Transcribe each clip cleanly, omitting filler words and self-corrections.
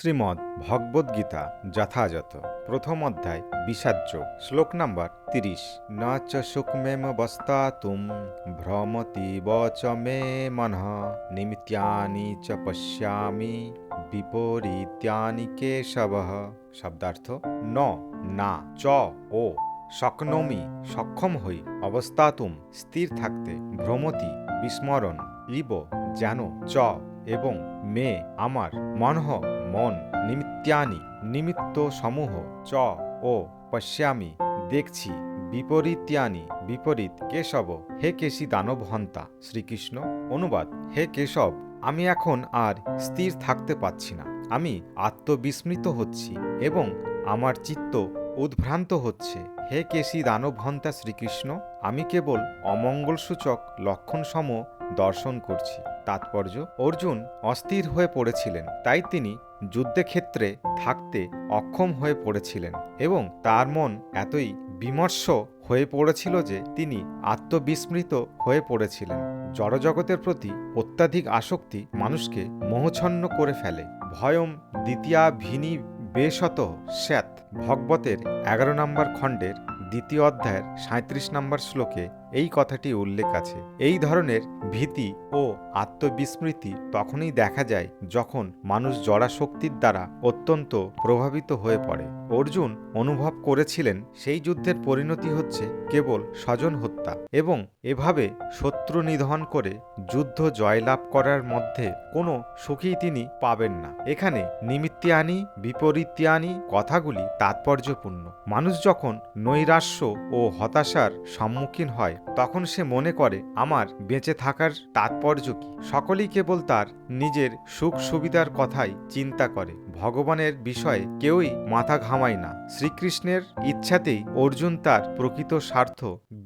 শ্রীমদ্ ভগবদ্গীতা যথাযথ প্রথম অধ্যায় বিষাদযোগ শ্লোক নাম্বার 30 ন চ সুক্মেম বস্তাতুম ভ্রমতিব চ মে মনঃ নিমিত্যানি চ পশ্যামি বিপরীত্যানি কেশবঃ। শব্দার্থ ন না চ ও শক্নোমি সক্ষম হই অবস্থাতুম স্থির থাকতে ভ্রমতি বিস্মরণ ইব যেন চ এবং মে আমার মনঃ মন নিমিত্যানি নিমিত্ত সমূহ চ ও পশ্যামি দেখছি বিপরীত্যানি বিপরীত কেশব হে কেশী দানব হন্তা শ্রীকৃষ্ণ। অনুবাদ: হে কেশব, আমি এখন আর স্থির থাকতে পারছি না। আমি আত্মবিস্মৃত হচ্ছি এবং আমার চিত্ত উদ্ভ্রান্ত হচ্ছে। হে কেশী দানব হন্তা শ্রীকৃষ্ণ, আমি কেবল অমঙ্গলসূচক লক্ষণসমূহ দর্শন করছি। তাৎপর্য: অর্জুন অস্থির হয়ে পড়েছিলেন, তাই তিনি যুদ্ধক্ষেত্রে থাকতে অক্ষম হয়ে পড়েছিলেন এবং তার মন এতই বিমর্ষ হয়ে পড়েছিল যে তিনি আত্মবিস্মৃত হয়ে পড়েছিলেন। জড়জগতের প্রতি অত্যাধিক আসক্তি মানুষকে মোহচ্ছন্ন করে ফেলে। ভয়ম দ্বিতীয়া ভিনি বেশত স্যাৎ ভগবতের 11 নম্বর খণ্ডের দ্বিতীয় অধ্যায়ের 37 নম্বর শ্লোকে এই কথাটি উল্লেখ আছে। এই ধরনের ভীতি ও আত্মবিস্মৃতি তখনই দেখা যায় যখন মানুষ জড়াশক্তির দ্বারা অত্যন্ত প্রভাবিত হয়ে পড়ে। অর্জুন অনুভব করেছিলেন সেই যুদ্ধের পরিণতি হচ্ছে কেবল স্বজন হত্যা এবং এভাবে শত্রু নিধন করে যুদ্ধ জয়লাভ করার মধ্যে কোনো সুখই তিনি পাবেন না। এখানে নিমিত্তানি বিপরীত্যানি কথাগুলি তাৎপর্যপূর্ণ। মানুষ যখন নৈরাশ্য ও হতাশার সম্মুখীন হয় তখন সে মনে করে আমার বেঁচে থাকার তাৎপর্য কি। সকলেই কেবল তার নিজের সুখ সুবিধার কথাই চিন্তা করে, ভগবানের বিষয়ে কেউই মাথা ঘামায় না। শ্রীকৃষ্ণের ইচ্ছাতেই অর্জুন তার প্রকৃত স্বার্থ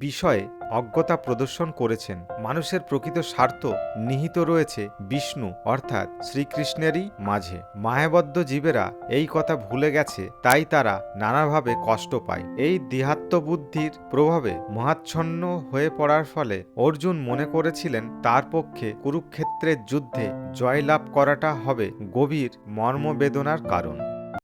বিষয়ে অজ্ঞতা প্রদর্শন করেছেন। মানুষের প্রকৃত স্বার্থ নিহিত রয়েছে বিষ্ণু অর্থাৎ শ্রীকৃষ্ণেরই মাঝে। মায়াবদ্ধ জীবেরা এই কথা ভুলে গেছে, তাই তারা নানাভাবে কষ্ট পায়। এই দেহাত্মবুদ্ধির প্রভাবে মহাচ্ছন্ন হয়ে পড়ার ফলে অর্জুন মনে করেছিলেন তার পক্ষে কুরুক্ষেত্রের যুদ্ধে জয়লাভ করাটা হবে গভীর মর্মবেদনার কারণ।